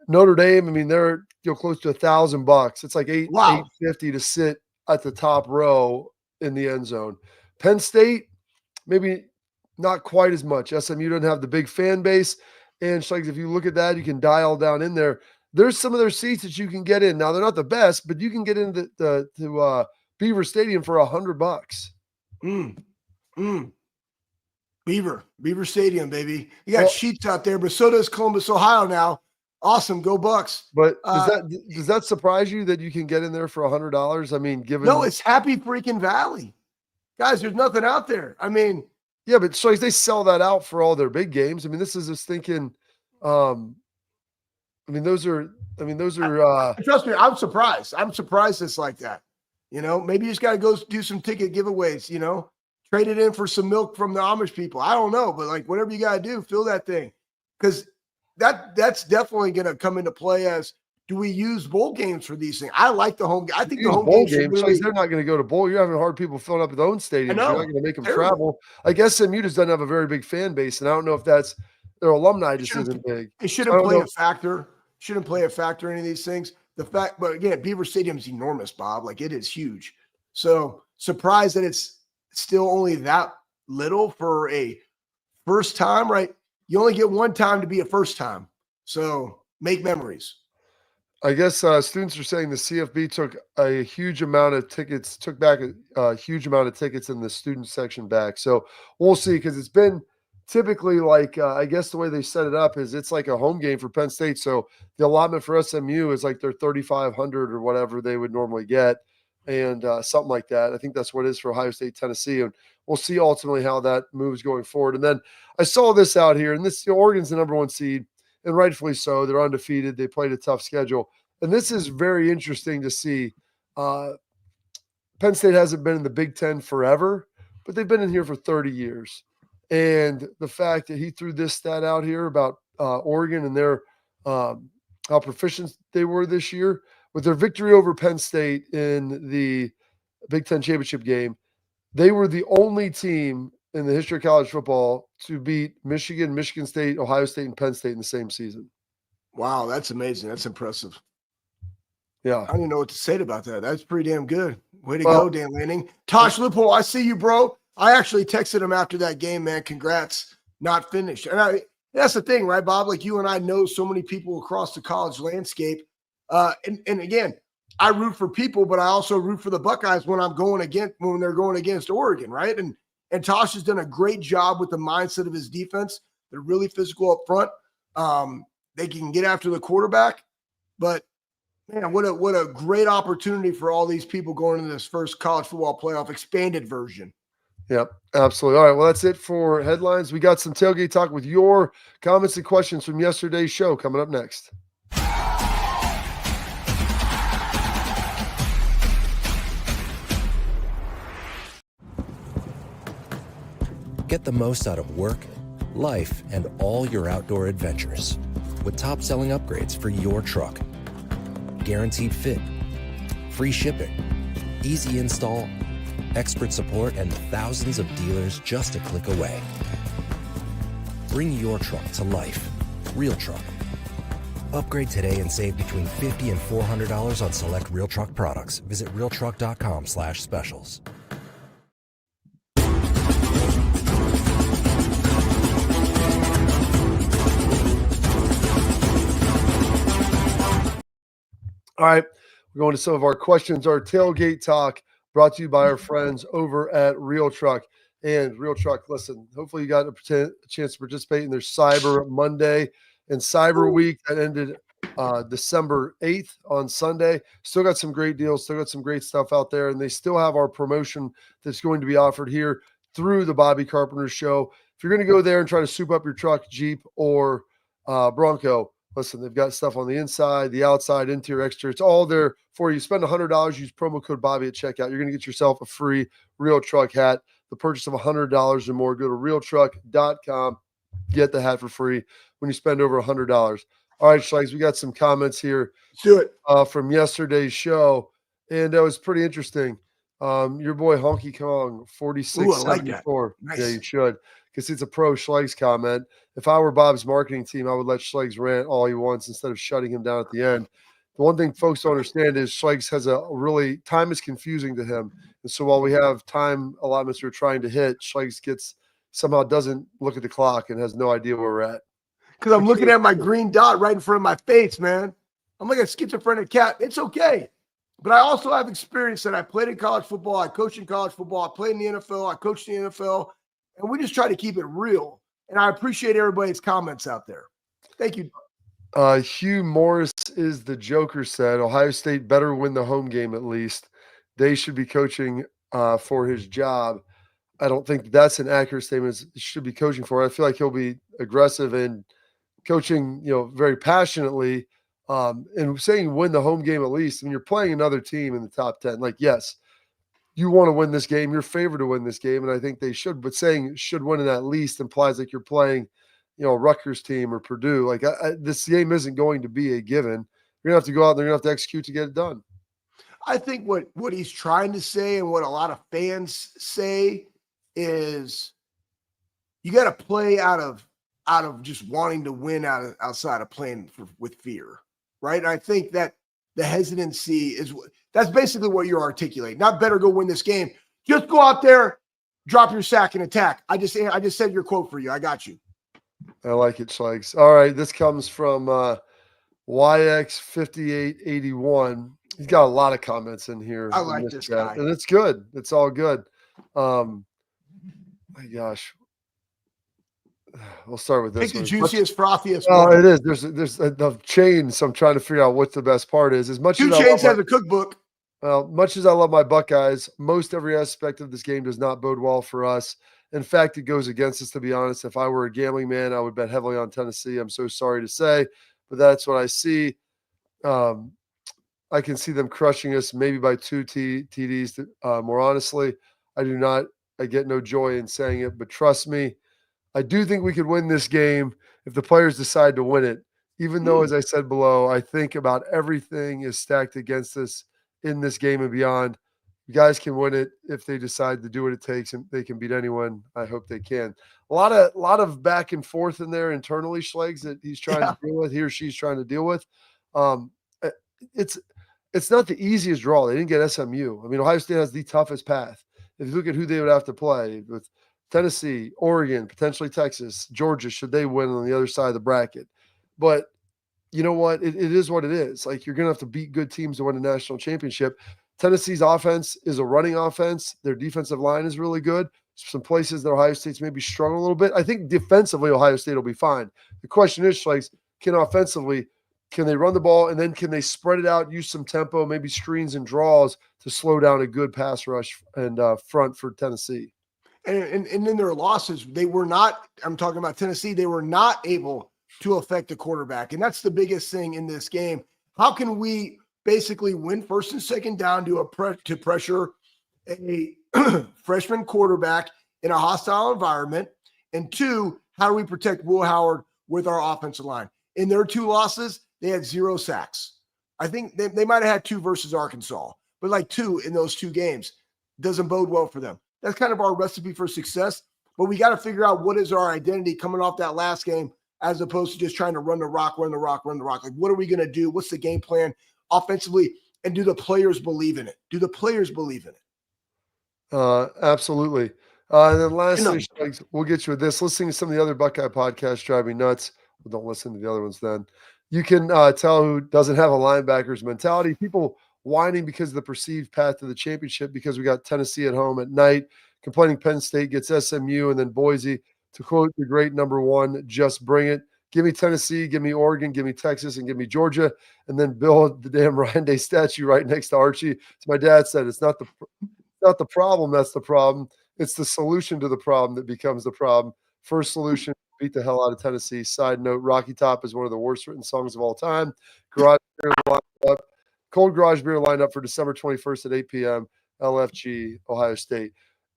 Notre Dame, I mean, they're close to $1,000. It's like $850 to sit at the top row in the end zone. Penn State, maybe not quite as much. SMU doesn't have the big fan base. And Schlegel, if you look at that, you can dial down in there. There's some of their seats that you can get in. Now, they're not the best, but you can get into to Beaver Stadium for $100. Beaver Stadium, baby. You got sheets out there, but so does Columbus, Ohio now. Awesome, go Bucks. But does that surprise you that you can get in there for $100? I mean, given no, it's Happy freaking Valley, guys. There's nothing out there. I mean, yeah, but so they sell that out for all their big games. I mean, this is just thinking. Those are. Trust me, I'm surprised. I'm surprised it's like that. Maybe you just got to go do some ticket giveaways. Trade it in for some milk from the Amish people. I don't know, but like whatever you got to do, fill that thing because. That's definitely going to come into play as do we use bowl games for these things? I like the home. I think the home bowl games really, they're not going to go to bowl. You're having hard people filling up their own stadiums. You're not going to make them travel. I guess SMU just doesn't have a very big fan base, and I don't know if that's their alumni just isn't big. It shouldn't play a factor. Shouldn't play a factor in any of these things. But again, Beaver Stadium is enormous, Bob. Like it is huge. So surprised that it's still only that little for a first time, right? You only get one time to be a first time. So make memories. I guess students are saying the CFB took a huge amount of tickets, took back a huge amount of tickets in the student section back. So we'll see because it's been typically like, I guess the way they set it up is it's like a home game for Penn State. So the allotment for SMU is like their 3,500 or whatever they would normally get and something like that. I think that's what it is for Ohio State, Tennessee. And we'll see ultimately how that moves going forward. And then I saw this out here, and this Oregon's the number one seed, and rightfully so. They're undefeated. They played a tough schedule. And this is very interesting to see. Penn State hasn't been in the Big Ten forever, but they've been in here for 30 years. And the fact that he threw this stat out here about Oregon and their how proficient they were this year, with their victory over Penn State in the Big Ten championship game, they were the only team in the history of college football to beat Michigan, Michigan State, Ohio State, and Penn State in the same season. Wow, that's amazing. That's impressive. Yeah. I don't even know what to say about that. That's pretty damn good. Way to go, Dan Lanning. Tosh Loophole, I see you, bro. I actually texted him after that game, man. Congrats. Not finished. And that's the thing, right, Bob? Like you and I know so many people across the college landscape. And again, I root for people, but I also root for the Buckeyes when they're going against Oregon, right? And Tosh has done a great job with the mindset of his defense. They're really physical up front. They can get after the quarterback, but man, what a great opportunity for all these people going into this first college football playoff expanded version. Yep, absolutely. All right, well, that's it for headlines. We got some tailgate talk with your comments and questions from yesterday's show coming up next. Get the most out of work, life, and all your outdoor adventures with top-selling upgrades for your truck. Guaranteed fit, free shipping, easy install, expert support, and thousands of dealers just a click away. Bring your truck to life. Real Truck. Upgrade today and save between $50 and $400 on select Real Truck products. Visit realtruck.com/specials. All right, we're going to some of our questions. Our tailgate talk brought to you by our friends over at Real Truck. And Real Truck, listen, hopefully you got a chance to participate in their Cyber Monday and Cyber Week that ended December 8th on Sunday. Still got some great deals, still got some great stuff out there, and they still have our promotion that's going to be offered here through the Bobby Carpenter Show. If you're going to go there and try to soup up your truck, Jeep, or Bronco, listen, they've got stuff on the inside, the outside, interior, exterior. It's all there for you. Spend $100, use promo code Bobby at checkout. You're going to get yourself a free Real Truck hat. The purchase of $100 or more, go to realtruck.com. Get the hat for free when you spend over $100. All right, Schlegel, we got some comments here. Let's do it. From yesterday's show, and that was pretty interesting. Your boy Honky Kong, 4674. Nice. Yeah, you should, because it's a pro Schlegel comment. If I were Bob's marketing team, I would let Schlegel rant all he wants instead of shutting him down at the end. The one thing folks don't understand is Schlegel has time is confusing to him. And so while we have time allotments we're trying to hit, Schlegel somehow doesn't look at the clock and has no idea where we're at. Because I'm looking at my green dot right in front of my face, man. I'm like a schizophrenic cat. It's okay. But I also have experience that I played in college football. I coached in college football. I played in the NFL. I coached in the NFL. And we just try to keep it real. And I appreciate everybody's comments out there. Thank you. Hugh Morris is the Joker said, Ohio State better win the home game at least. They should be coaching for his job. I don't think that's an accurate statement. He should be coaching for it. I feel like he'll be aggressive and coaching, very passionately, and saying win the home game at least. I mean, you're playing another team in the top 10. Like, yes, you want to win this game. You're favored to win this game, and I think they should. But saying should win it at least implies like you're playing, a Rutgers team or Purdue. Like, this game isn't going to be a given. You're going to have to go out there. You're going to have to execute to get it done. I think what he's trying to say and what a lot of fans say is you got to play out of just wanting to win outside of playing with fear, right? And I think that the hesitancy that's basically what you're articulating. Not better go win this game. Just go out there, drop your sack and attack. I just said your quote for you. I got you. I like it, Schlegel. All right, this comes from YX5881. He's got a lot of comments in here. I like this guy. And it's good. It's all good. My gosh. We'll start with this. Pick the juiciest, frothiest. Oh, it is. There's a chain, so I'm trying to figure out what the best part is. As much Two as Chains has a cookbook. Well, much as I love my Buckeyes, most every aspect of this game does not bode well for us. In fact, it goes against us, to be honest. If I were a gambling man, I would bet heavily on Tennessee. I'm so sorry to say, but that's what I see. I can see them crushing us maybe by 2 TDs. More honestly, I get no joy in saying it, but trust me, I do think we could win this game if the players decide to win it. Even though, as I said below, I think about everything is stacked against us in this game and beyond. You guys can win it if they decide to do what it takes, and they can beat anyone. I hope they can. A lot of back and forth in there internally, Schlegel, that he's trying to deal with. He or she's trying to deal with. It's not the easiest draw. They didn't get SMU. I mean, Ohio State has the toughest path. If you look at who they would have to play with Tennessee, Oregon, potentially Texas, Georgia, should they win on the other side of the bracket. But you know what? It is what it is. Like, you're going to have to beat good teams to win a national championship. Tennessee's offense is a running offense. Their defensive line is really good. Some places that Ohio State's maybe struggle a little bit. I think defensively, Ohio State will be fine. The question is, Schlegel, can they run the ball, and then can they spread it out, use some tempo, maybe screens and draws to slow down a good pass rush and front for Tennessee? And in their losses, they were not – I'm talking about Tennessee. They were not able to affect the quarterback, and that's the biggest thing in this game. How can we basically win first and second down to pressure a freshman quarterback in a hostile environment? And two, how do we protect Will Howard with our offensive line? In their 2 losses, they had 0 sacks. I think they might have had 2 versus Arkansas, but like 2 in those 2 games doesn't bode well for them. That's kind of our recipe for success, but we got to figure out what is our identity coming off that last game as opposed to just trying to run the rock. Like, what are we going to do? What's the game plan offensively? And do the players believe in it? Absolutely. And then lastly, we'll get you with this. Listening to some of the other Buckeye podcasts drive me nuts. Well, don't listen to the other ones then. you can tell who doesn't have a linebacker's mentality. People whining because of the perceived path to the championship because we got Tennessee at home at night, complaining Penn State gets SMU and then Boise. To quote the great number one, just bring it. Give me Tennessee, give me Oregon, give me Texas, and give me Georgia, and then build the damn Ryan Day statue right next to Archie. As my dad said, it's not the problem that's the problem. It's the solution to the problem that becomes the problem. First solution, beat the hell out of Tennessee. Side note, Rocky Top is one of the worst written songs of all time. Garage beer lined up. Cold garage beer lined up for December 21st at 8 p.m. LFG, Ohio State.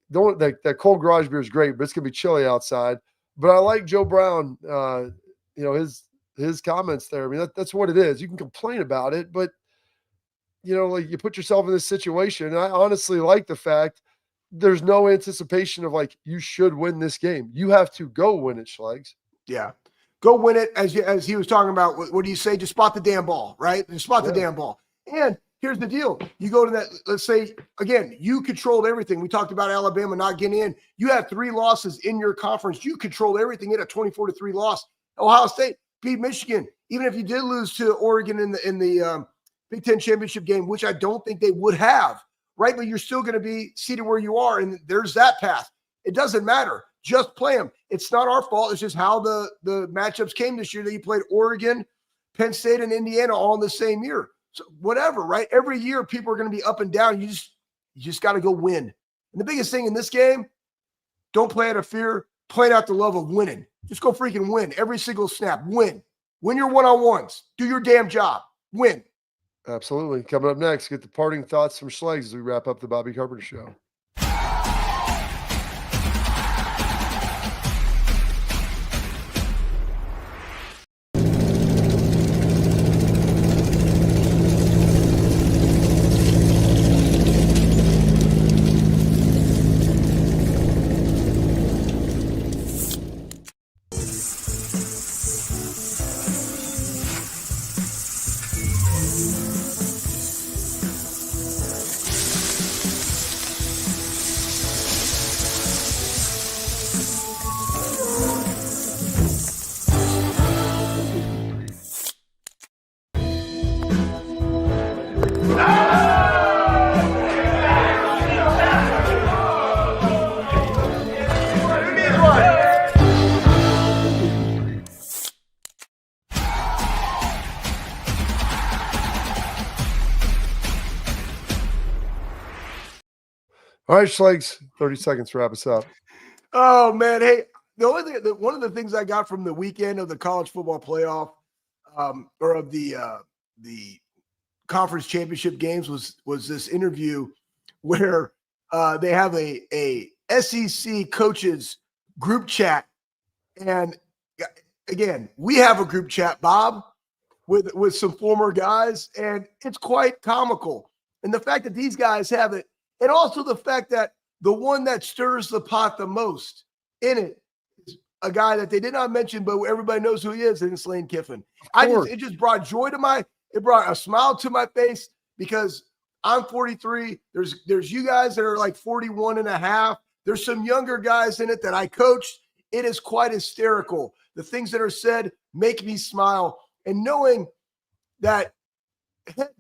That cold garage beer is great, but it's gonna be chilly outside. But I like Joe Brown, his comments there. I mean, that's what it is. You can complain about it, but like you put yourself in this situation. And I honestly like the fact there's no anticipation of like you should win this game. You have to go win it, Schlegs. Yeah, go win it. As he was talking about, what do you say? Just spot the damn ball, right? Just spot the damn ball. And here's the deal. You go to that, let's say, again, you controlled everything. We talked about Alabama not getting in. You had 3 losses in your conference. You controlled everything in a 24-3 loss. Ohio State beat Michigan. Even if you did lose to Oregon in the Big Ten championship game, which I don't think they would have, right? But you're still going to be seated where you are, and there's that path. It doesn't matter. Just play them. It's not our fault. It's just how the matchups came this year that you played Oregon, Penn State, and Indiana all in the same year. So whatever, right? Every year people are going to be up and down. You just got to go win. And the biggest thing in this game, don't play out of fear. Play out the love of winning. Just go freaking win. Every single snap, win. Win your one-on-ones. Do your damn job. Win. Absolutely. Coming up next, get the parting thoughts from Schlegs as we wrap up the Bobby Carpenter Show. All right, Schlegs, 30 seconds to wrap us up. Oh, man. Hey, one of the things I got from the weekend of the college football playoff or of the conference championship games was this interview where they have a SEC coaches group chat. And again, we have a group chat, Bob, with some former guys, and it's quite comical. And the fact that these guys have it, and also the fact that the one that stirs the pot the most in it is a guy that they did not mention, but everybody knows who he is, and it's Lane Kiffin. It just brought joy to it brought a smile to my face because I'm 43. There's you guys that are like 41 and a half. There's some younger guys in it that I coached. It is quite hysterical. The things that are said make me smile. And knowing that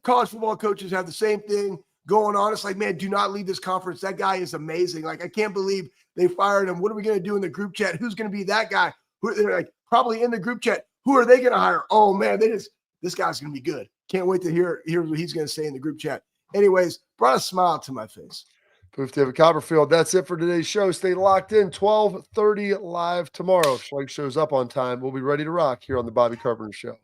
college football coaches have the same thing going on, it's like, man, do not leave this conference. That guy is amazing. Like, I can't believe they fired him. What are we going to do in the group chat? Who's going to be that guy? They're like probably in the group chat. Who are they going to hire? Oh man, this guy's going to be good. Can't wait to hear what he's going to say in the group chat. Anyways, brought a smile to my face. Proof David Copperfield. That's it for today's show. Stay locked in. 12:30 live tomorrow. If Schleich shows up on time, we'll be ready to rock here on the Bobby Carpenter Show.